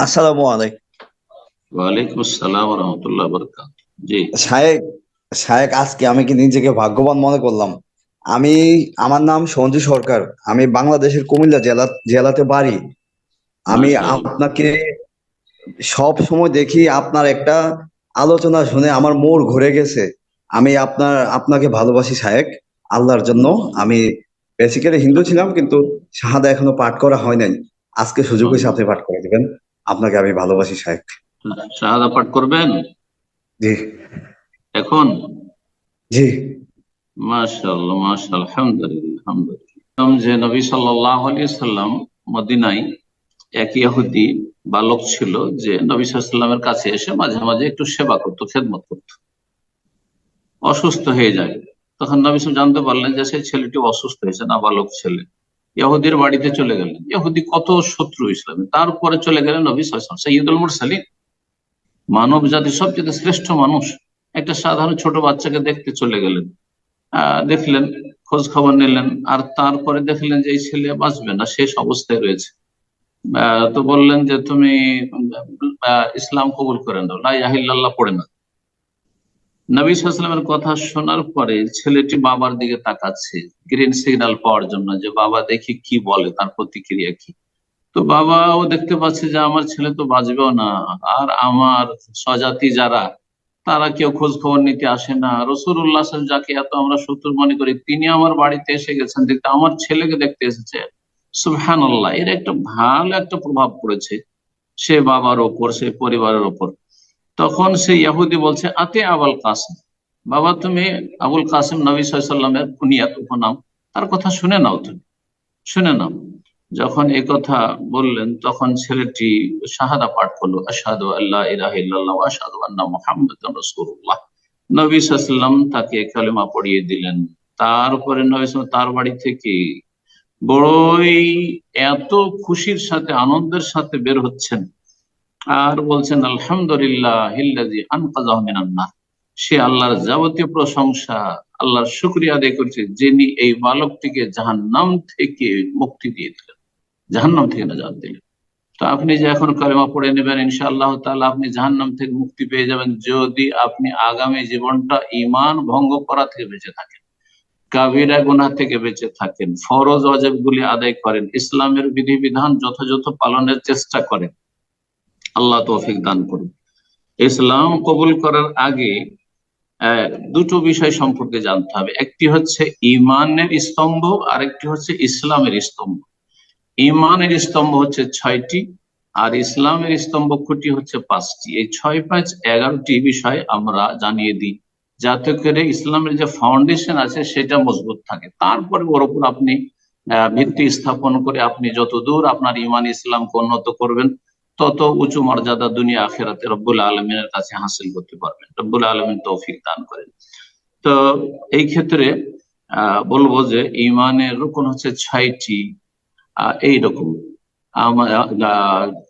আসসালামু আলাইকুম। ওয়ালাইকুম আসসালাম রহমতুল্লাহ বরকাত। জি। শায়েক শায়েক আজকে আমি কি নিজেকে ভাগ্যবান মনে করলাম। আমি আমার নাম সঞ্জু সরকার। আমি বাংলাদেশের কুমিল্লা জেলাতে বাড়ি। আমি মাশাআল্লাহ। আপনাকে সব সময় দেখি, আপনার একটা আলোচনা শুনে আমার মোড় ঘুরে গেছে। আমি আপনাকে ভালোবাসি শায়েক, আল্লাহর জন্য। আমি বেসিক্যালি হিন্দু ছিলাম, কিন্তু শাহাদা এখনো পাঠ করা হয় নাই। আজকে সুযোগ হয়েছে, আপনি পাঠ করে দিবেন। আপনাকে আমি ভালোবাসি শায়েক। শাহাদা পাঠ করবেন জি। এখন? জি। মাশাআল্লাহ মাশাআল্লাহ, আলহামদুলিল্লাহ আলহামদুলিল্লাহ। যে নবী সাল্লাল্লাহু আলাইহি সাল্লাম মদিনায় এক ইহুদি বালক ছিল, যে নবী সাল্লাল্লাহু আলাইহি সাল্লামের কাছে এসে মাঝে মাঝে একটু সেবা করতো, খেদমত করতো। অসুস্থ হয়ে যায়, তখন নবী সাল্লাল্লাহু আলাইহি ওয়াসাল্লাম জানতে পারলেন যে সেই ছেলেটি অসুস্থ হয়েছে, না বালক ছেলে। ইহুদির বাড়িতে চলে গেলেন। ইহুদি কত শত্রু ইসলামে, তারপরে চলে গেলেন নবী সাল্লাল্লাহু আলাইহি ওয়াসাল্লাম সাইয়্যিদুল মুরসালিন, মানব জাতির সবচেয়ে শ্রেষ্ঠ মানুষ, একটা সাধারণ ছোট বাচ্চাকে দেখতে চলে গেলেন। দেখলেন, খোঁজ খবর নিলেন, আর তারপরে দেখলেন যে এই ছেলে বাঁচবে না, শেষ অবস্থায় রয়েছে। তো বললেন যে তুমি ইসলাম কবুল করে নাও, লা ইলাহা ইল্লাল্লাহ পড়ে না। নবী সাল্লাল্লাহু আলাইহি ওয়াসাল্লামের কথা শোনার পরে ছেলেটি বাবার দিকে তাকাচ্ছে, গ্রিন সিগন্যাল পাওয়ার জন্য, যে বাবা দেখি কি বলে, তার প্রতিক্রিয়া কি। তো বাবাও দেখতে পাচ্ছে যে আমার ছেলে তো বাঁচবেও না, আর আমার স্বজাতি যারা, তারা কেউ খোঁজ খবর নিতে আসে না। রাসূলুল্লাহ সাল্লাল্লাহু আলাইহি ওয়াসাল্লাম যাকে এত আমরা শত্রু মনে করি, তিনি আমার বাড়িতে এসে গেছেন দেখতে, আমার ছেলেকে দেখতে এসেছে। সুবহানাল্লাহ, এর একটা ভালো একটা প্রভাব পড়েছে সে বাবার ওপর, সে পরিবারের ওপর। তখন সে ইহুদি বলছে, আতে আবুল কাসিম, বাবা তুমি আবুল কাসিম নবী সাল্লাল্লাহু আলাইহি ওয়াসাল্লামের কুনিয়াত উপনাম, তার কথা শুনে নাও, তুমি শুনে নাও। যখন এই কথা বললেন, তখন ছেলেটি শাহাদা পাঠ করলো, আশহাদু আল্লা ইলাহা ইল্লাল্লাহ ওয়া আশহাদু আন্না মুহাম্মাদান রাসূলুল্লাহ। নবী সাল্লাল্লাহু আলাইহি ওয়াসাল্লাম তাকে কালেমা পড়িয়ে দিলেন। তারপরে নবী সাল্লাল্লাহু আলাইহি ওয়াসাল্লাম তার বাড়ি থেকে বড়ই এত খুশির সাথে, আনন্দের সাথে বের হচ্ছেন, আর বলছেন আলহামদুলিল্লাহিল্লাযী আনকাযাহু মিনান নার। সে আল্লাহর যাবতীয় প্রশংসা, আল্লাহর শুকরিয়া আদায় করছে, যিনি এই বালকটিকে জাহান্নাম থেকে মুক্তি দিয়ে দিলেন, জাহান্নাম থেকে নাজাত দিলেন। তো আপনি যে এখন কালেমা পড়ে নেবেন, ইনশাআল্লাহ তাআলা আপনি জাহান্নাম থেকে মুক্তি পেয়ে যাবেন, যদি আপনি আগামী জীবনটা ঈমান ভঙ্গ করা থেকে বেঁচে থাকেন, কাবিরা গুনাহ থেকে বেঁচে থাকেন, ফরজ ওয়াজিব গুলি আদায় করেন, ইসলামের বিধিবিধান যথাযথ পালনের চেষ্টা করেন। আল্লাহ তৌফিক দান করুন। ইসলাম কবুল করার আগে দুটো বিষয় সম্পর্কে জানতে হবে। একটি হচ্ছে ইমানের স্তম্ভ, আরেকটি হচ্ছে ইসলামের স্তম্ভ। ইমানের স্তম্ভ হচ্ছে 6টি, আর ইসলামের স্তম্ভ খুঁটি হচ্ছে 5টি। এই 6, 5, 11টি বিষয় আমরা জানিয়ে দিই, যাতে করে ইসলামের যে ফাউন্ডেশন আছে সেটা মজবুত থাকে। তারপরে ওর উপর আপনি ভিত্তি স্থাপন করে আপনি যত দূর আপনার ইমান ইসলামকে উন্নত করবেন, তত উঁচু মর্যাদা দুনিয়া আখেরাতে রব্বুল আলমিনের কাছে হাসিল করতে পারবেন। রব্বুল আলমিন তৌফিক দান করেন। তো এই ক্ষেত্রে বলবো যে ইমানের রুকন হচ্ছে 6টি। এইরকম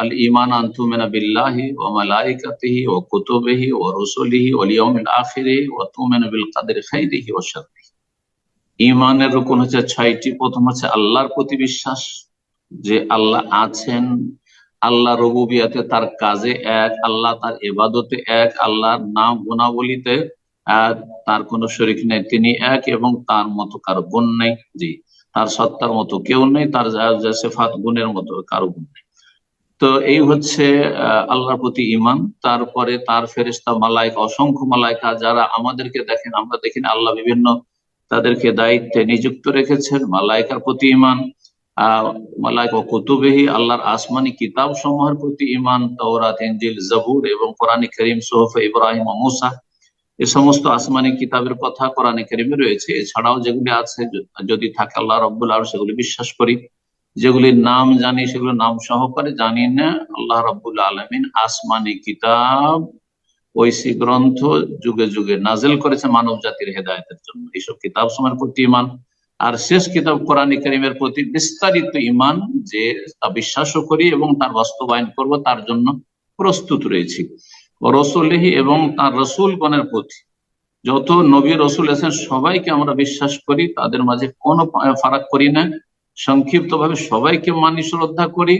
আল ঈমান আন তুমিনা বিল্লাহি ওয়া মালাইকাতিহি ওয়া কুতুবিহি ওয়া রুসুলিহি ওয়াল ইয়াউমিল আখিরি ওয়া তুমিনা বিল কদরি খাইরিহি ওয়া শাররিহি। ঈমানের রুকন হচ্ছে 6টি। প্রথম হচ্ছে আল্লাহর প্রতি বিশ্বাস, যে আল্লাহ আছেন, আল্লাহ রুবুবিয়াতে তার কাজে এক, আল্লাহ তার ইবাদতে এক, আল্লাহর নাম গুণাবলীতে আহ তার কোনো শরীক নেই, তিনি এক এবং তার মতো কারো গুণ নেই। জি, তার সত্তার মতো কেউ নেই, তার সিফাত গুণের মতো কারো গুণ নেই। তো এই হচ্ছে আল্লাহর প্রতি ঈমান। তারপরে তার ফেরেশতা মালায়েকা, অসংখ্য মালায়েকা যারা আমাদেরকে দেখেন, আমরা দেখি না, আল্লাহ বিভিন্ন তাদেরকে দায়িত্বে নিযুক্ত রেখেছেন। মালায়েকার প্রতি ঈমান। মালায়েকা কুতুবিহি, আল্লাহর আসমানি কিতাব সমূহের প্রতি ঈমান, তাওরাত, ইনজিল, জবুর এবং কোরআনে কারীম, সুহুফে ইব্রাহিম ও মূসা, এই সমস্ত আসমানি কিতাবের কথা কোরআনে কারীমে রয়েছে। এছাড়াও যেগুলি আছে, যদি থাকে আল্লাহ রাব্বুল আলামিন, সেগুলি বিশ্বাস করি। যেগুলির নাম জানি সেগুলো নাম সহকারে জানি না। আল্লাহ রাব্বুল আলামিন আসমানি কিতাব, ঐশী গ্রন্থ যুগে যুগে নাজিল করেছে মানব জাতির হেদায়েতের জন্য, এইসব কিতাব সময়ের প্রতি ঈমান। আর শেষ কিতাব কোরআন কারীমের প্রতি বিস্তারিত ঈমান, যে তা বিশ্বাসও করি এবং তার বাস্তবায়ন করব, তার জন্য প্রস্তুত রয়েছি। রসুলিহি, এবং তার রসুলগণের প্রতি, যত নবী রসুল আছেন সবাইকে আমরা বিশ্বাস করি, তাদের মাঝে কোনো ফারাক করি না। সংক্ষিপ্ত ভাবে সবাইকে মানি, শ্রদ্ধা করি।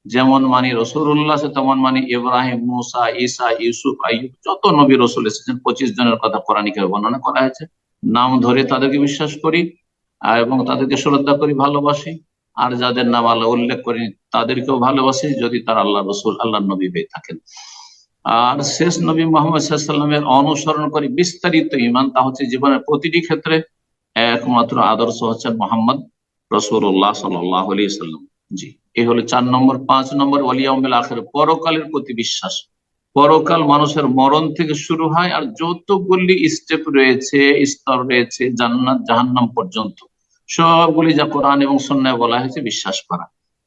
যেমন মানি রসুল্লাহ তেমন মানি ইব্রাহিম, মুসা, ঈসা, ইউসুফ, আইয়ুব, যত নবী রসুল এসেছেন 25 জনের কথা কোরআনে বর্ণনা করা হয়েছে। নাম ধরে তাদেরকে বিশ্বাস করি এবং তাদেরকে শ্রদ্ধা করি, ভালোবাসি। আর যাদের নাম আল্লাহ উল্লেখ করি তাদেরকেও ভালোবাসি, যদি তারা আল্লাহ রসুল, আল্লাহ নবী হয়ে থাকেন। আর শেষ নবী মোহাম্মদ সাল্লামের অনুসরণ করি বিস্তারিত ইমান, তা হচ্ছে জীবনের প্রতিটি ক্ষেত্রে। একমাত্র আদর্শ হচ্ছে মোহাম্মদ রসুল্লাহ সাল্লাহ আলাইহি সাল্লাম। জি, এই হলো 4 নম্বর। 5 নম্বর ওয়াল ইয়াউমিল আখির, পরকালের প্রতি বিশ্বাস। পরকাল মানুষের মরণ থেকে শুরু হয়, আর যতগুলি স্টেপ রয়েছে, স্তর রয়েছে, জান্নাত জাহান্নাম পর্যন্ত, সবগুলি যা কোরআন এবং সুন্নাহয় বলা হয়েছে বিশ্বাস করা।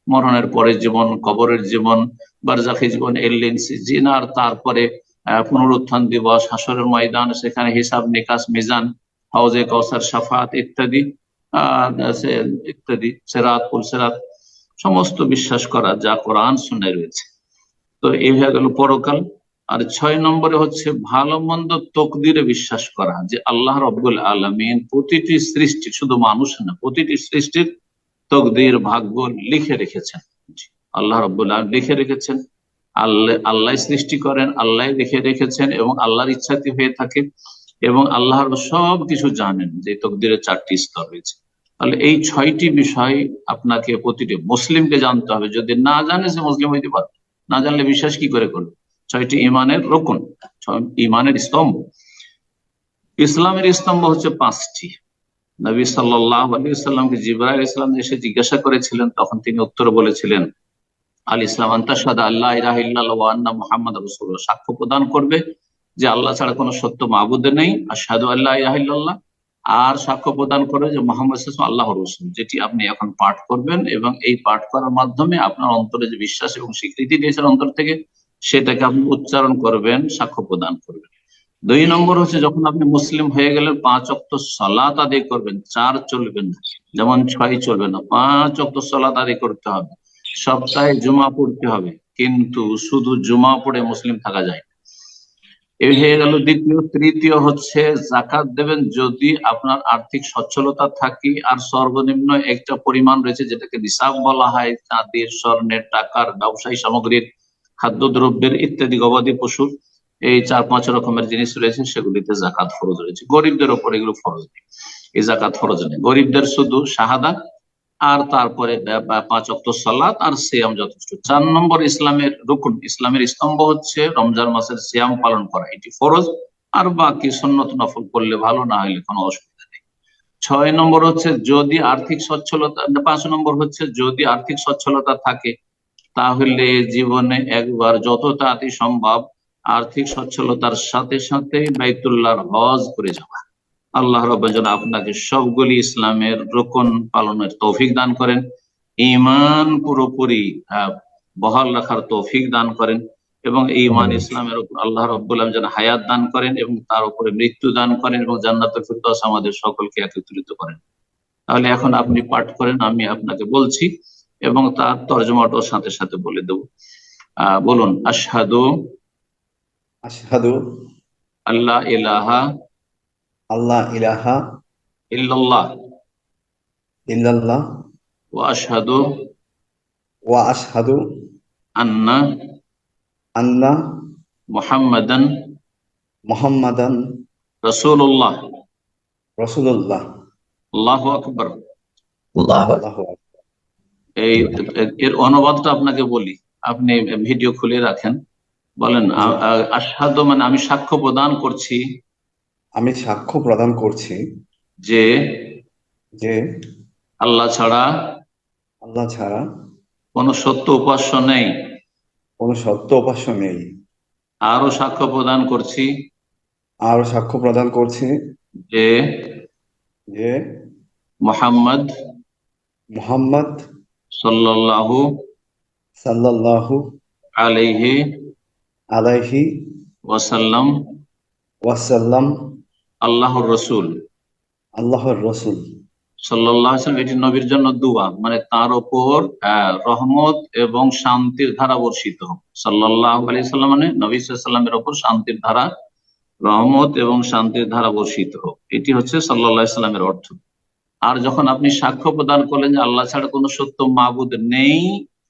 মরণের পরে জীবন, কবরের জীবন, বারজাখী জীবন, এলিয়েন জিনার, তারপরে পুনরুত্থান দিবস, হাসরের ময়দান, সেখানে হিসাব নিকাশ, মিজান, হাউজে কাউসার, শাফাত ইত্যাদি ইত্যাদি, সেরাত, পুল সেরাত, সমস্ত বিশ্বাস করা যা কোরআন সুন্নাহয় রয়েছে। তো এই হয়ে গেল পরকাল। আর 6 নম্বরে হচ্ছে ভালো মন্দ তকদিরে বিশ্বাস করা, যে আল্লাহ রাব্বুল আলামিন প্রতিটি সৃষ্টি, শুধু মানুষ না, প্রতিটি সৃষ্টির তকদির, ভাগ্য লিখে রেখেছেন। আল্লাহ রাব্বুল আলামিন লিখে রেখেছেন। আল্লাহ সৃষ্টি করেন, আল্লাহ লিখে রেখেছেন, এবং আল্লাহর ইচ্ছাতে হয়ে থাকে, এবং আল্লাহর সব কিছু জানেন, যে তকদিরের 4টি স্তর রয়েছে। তাহলে এই 6টি বিষয় আপনাকে প্রতিটি মুসলিমকে জানতে হবে। যদি না জানে সে মুসলিম হইতে পারবে না, জানলে বিশ্বাস কি করে করবে? 6টি ইমানের রকন, ইমানের স্তম্ভ। ইসলামের স্তম্ভ হচ্ছে 5টি। নবী সাল্লাল্লাহু আলাইহি ওয়াসাল্লামকে জিবরাইল ইসলাম এসে জিজ্ঞাসা করেছিলেন, তখন তিনি উত্তর বলেছিলেন, আল ইসলাম আন তাশহাদা আল্লা ইলাহা ইল্লাল্লাহ ওয়া আন্না মুহাম্মাদার রাসূলুল্লাহ, সাক্ষ্য প্রদান করবে যে আল্লাহ ছাড়া কোনো সত্য মাবুদ নেই, আশহাদু আল্লা ইলাহা ইল্লাল্লাহ, আর সাক্ষ্য প্রদান করবে যে মুহাম্মদ সাল্লাল্লাহু আলাইহি ওয়াসাল্লাম আল্লাহর রাসূল। যেটি আপনি এখন পাঠ করবেন, এবং এই পাঠ করার মাধ্যমে আপনার অন্তরে যে বিশ্বাস এবং স্বীকৃতি দিয়েছেন অন্তর থেকে, সেটাকে আপনি উচ্চারণ করবেন, সাক্ষ্য প্রদান করবেন। 2 নম্বর হচ্ছে, যখন আপনি মুসলিম হয়ে গেলেন 5 ওয়াক্ত সালাত আদায় করবেন। 4 চলবেন না, যেমন 6 চলবে না, 5 ওয়াক্ত সালাত আদায় করতে হবে। সপ্তাহে জুমা পড়তে হবে, কিন্তু শুধু জুমা পড়ে মুসলিম থাকা যায় না। এই হয়ে গেল দ্বিতীয়। তৃতীয় হচ্ছে যাকাত দেবেন যদি আপনার আর্থিক সচ্ছলতা থাকে, আর সর্বনিম্ন একটা পরিমাণ রয়েছে যেটাকে নিসাব বলা হয়, চাঁদির, স্বর্ণের, টাকার, ব্যবসায়ী সামগ্রীর, খাদ্যদ্রব্যের ইত্যাদি, গবাদি পশুর, এই 4-5 রকমের জিনিস রয়েছে, সেগুলিতে জাকাত ফরজ রয়েছে। গরিবদের ওপর এগুলো ফরজ নেই, এই জাকাত ফরজ নেই। গরিবদের শুধু শাহাদাত, আর তারপরে 5 ওয়াক্ত সালাত আর সিয়াম যথেষ্ট। 4 নম্বর ইসলামের রুকন, ইসলামের স্তম্ভ হচ্ছে রমজান মাসের সিয়াম পালন করা, এটি ফরজ। আর বাকি সুন্নত নফল করলে ভালো, না হলে কোনো অসুবিধা নেই। 6 নম্বর হচ্ছে যদি আর্থিক সচ্ছলতা, 5 নম্বর হচ্ছে যদি আর্থিক সচ্ছলতা থাকে, তাহলে জীবনে একবার যত তাড়াতাড়ি সম্ভব আর্থিক সচ্ছলতার সাথে সাথে বাইতুল্লাহর হজ করে যাওয়া। আল্লাহ রাব্বুল যেন আপনাকে সবগুলি ইসলামের রোকন পালনের তৌফিক দান করেন, ঈমান পুরোপুরি বহাল রাখার তৌফিক দান করেন, এবং ঈমান ইসলামের উপর আল্লাহ রাব্বুল আলামিন যেন হায়াত দান করেন, এবং তার উপরে মৃত্যু দান করেন, এবং জান্নাতুল ফিরদাউস আমাদের সকলকে একত্রিত করেন। তাহলে এখন আপনি পাঠ করেন, আমি আপনাকে বলছি, এবং তার তর্জমাটাও সাথে সাথে বলে দেব। বলুন, আশহাদু আশহাদু আল্লা ইলাহা আল্লাহ ইলাহা ইল্লাল্লাহ ইল্লাল্লাহ ওয়া আশহাদু ওয়া আশহাদু আন্না আন্না মুহাম্মাদান মুহাম্মাদান রাসূলুল্লাহ। রাসূলুল্লাহ। আল্লাহু আকবার। আল্লাহু আকবার। এই এর অনুবাদটা আপনাকে বলি, আপনি ভিডিও খুলে রাখেন। বলেন, আশহাদু মানে আমি সাক্ষ্য প্রদান করছি, আমি সাক্ষ্য প্রদান করছি যে যে আল্লাহ ছাড়া আল্লাহ ছাড়া কোনো সত্য উপাস্য নেই। কোনো সত্য উপাস্য নেই। আরো সাক্ষ্য প্রদান করছি আর সাক্ষ্য প্রদান করছি যে যে মুহাম্মদ মুহাম্মদ সাল্লাল্লাহু সাল্লাল্লাহু আলাইহি আলাইহি ওয়াসাল্লাম ওয়াসাল্লাম আল্লাহর রাসূল। আল্লাহর রাসূল। সাল্লাল্লাহু আলাইহি ওয়াসাল্লাম, এটি নবীর জন্য দোয়া, মানে তার উপর রহমত এবং শান্তির ধারা বর্ষিত হোক। সাল্লাল্লাহু আলাইহি সাল্লাম মানে নবী সাল্লাল্লাহু আলাইহি সাল্লামের উপর শান্তির ধারা, রহমত এবং শান্তির ধারা বর্ষিত হোক, এটি হচ্ছে সাল্লাল্লাহু আলাইহি সাল্লামের অর্থ। আর যখন আপনি সাক্ষ্য প্রদান করলেন যে আল্লাহ ছাড়া কোনো সত্য মাবুদ নেই,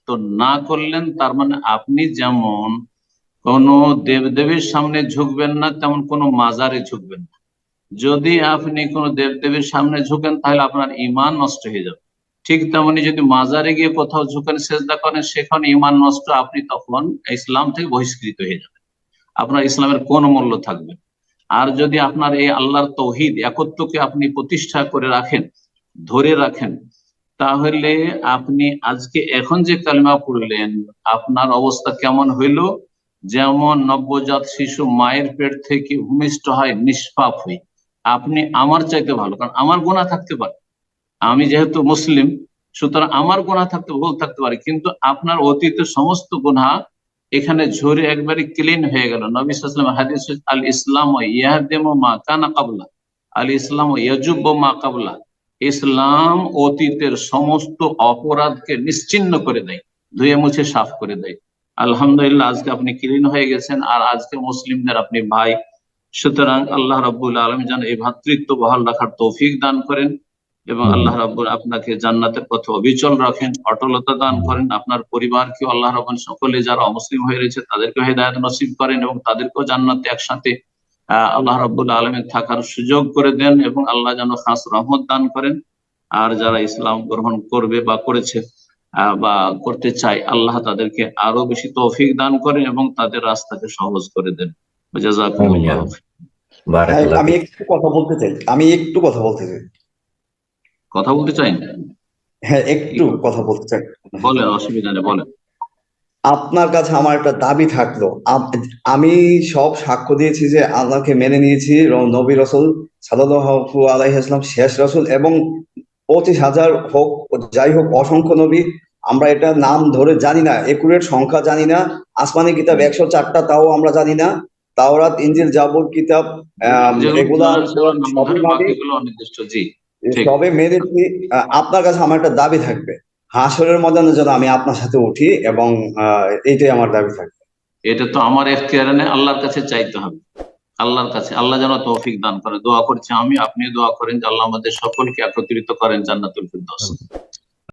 তো না করলেন তার মানে আপনি যেমন কোন দেবদেবীর সামনে ঝুঁকবেন না, তেমন কোন মাজারে ঝুঁকবেন না। যদি আপনি কোন দেবদেবীর সামনে ঝুঁকেন তাহলে আপনার ঈমান নষ্ট হয়ে যাবে। ঠিক তেমনি যদি মাজারে গিয়ে কোথাও ঝুঁকেন, সেজদা করেন, সেখানে ঈমান নষ্ট, আপনি তখন ইসলাম থেকে বহিষ্কৃত হয়ে যাবেন, আপনার ইসলামের কোনো মূল্য থাকবে না। আর যদি আপনার এই আল্লাহর তৌহিদ একত্বকে আপনি প্রতিষ্ঠা করে রাখেন, ধরে রাখেন, তাহলে আপনি আজকে এখন যে কালিমা পড়লেন, আপনার অবস্থা কেমন হইল? যেমন নবজাত শিশু মায়ের পেট থেকে ভূমিষ্ঠ হয় নিষ্পাপ হয়ে, আপনি আমার চাইতে ভালো, কারণ আমার গুনাহ থাকতে পারে, আমি যেহেতু মুসলিম সুতরাং আমার গুনাহ থাকতে, ভুল থাকতে পারে, কিন্তু আপনার অতীতের সমস্ত গুনাহ এখানে ঝরে একবারে ক্লিন হয়ে গেল। নবী সাল্লাল্লাহু আলাইহি ওয়াসাল্লাম হাদিস, আল ইসলাম ইয়াহদিমু মা কানা ক্বাবলা, আল ইসলাম ইয়াজুব্বু মা ক্বাবলা, ইসলাম অতীতের সমস্ত অপরাধকে নিশ্চিহ্ন করে দেয়, ধুয়ে মুছে সাফ করে দেয়। আলহামদুলিল্লাহ, আজকে আপনি ক্লিন হয়ে গেছেন, আর আজকে মুসলিমদের আপনি ভাই। সুতরাং আল্লাহ রাব্বুল আলামিন যেন এই ভ্রাতৃত্ব বহাল রাখার তৌফিক দান করেন, এবং আল্লাহ রাব্বুল আপনাকে জান্নাতের পথে অবিচল রাখেন, অটলতা দান করেন। আপনার পরিবারকে আল্লাহ রাব্বুল, সকলে যারা অমুসলিম হয়ে রয়েছে তাদেরকে হেদায়েত নসিব করেন, এবং তাদেরকেও জান্নাতে একসাথে আল্লাহ রাব্বুল আলামিন থাকার সুযোগ করে দেন, এবং আল্লাহ যেন খাস রহমত দান করেন। আর যারা ইসলাম গ্রহণ করবে বা করেছে বা করতে চায়, আল্লাহ তাদেরকে আরো বেশি তৌফিক দান করেন এবং তাদের রাস্তাকে সহজ করে দেন। জাযাকুমুল্লাহ। আমি একটু কথা বলতে চাই, কথা বলতে চাই? হ্যাঁ, একটু কথা বলতে চাই। বলেন, অসুবিধা নেই, বলেন। আপনার কাছে আমার একটা দাবি থাকলো। আমি সব সাক্ষ্য দিয়েছি যে আল্লাহকে মেনে নিয়েছি, নবী রাসূল সাল্লাল্লাহু আলাইহি ওয়াসাল্লাম শেষ রাসূল, এবং 25,000 হোক যাই হোক অসংখ্য নবী, আমরা এটা নাম ধরে জানি না, একুরেট সংখ্যা জানি না। আসমানি কিতাব 104টা, তাও আমরা জানি না। তাওরাত, ইনজিল, জাবুর কিতাব, এগুলা সবই মানি, সবে মেনেছি। আপনার কাছে আমার একটা দাবি থাকবে, হাসরের ময়দানে যেন আমি আপনার সাথে উঠি, এবং এইটাই আমার দাবি থাকবে। এটা তো আমার এখতিয়ারে নেই, আল্লাহর কাছে চাইতে হবে, আল্লাহর কাছে। আল্লাহ যেন তৌফিক দান করে। দোয়া করছি আমি, আপনি দোয়া করেন যে আল্লাহ আমাদের সকলকে একত্রিত করেন জান্নাতুল ফিরদাউস।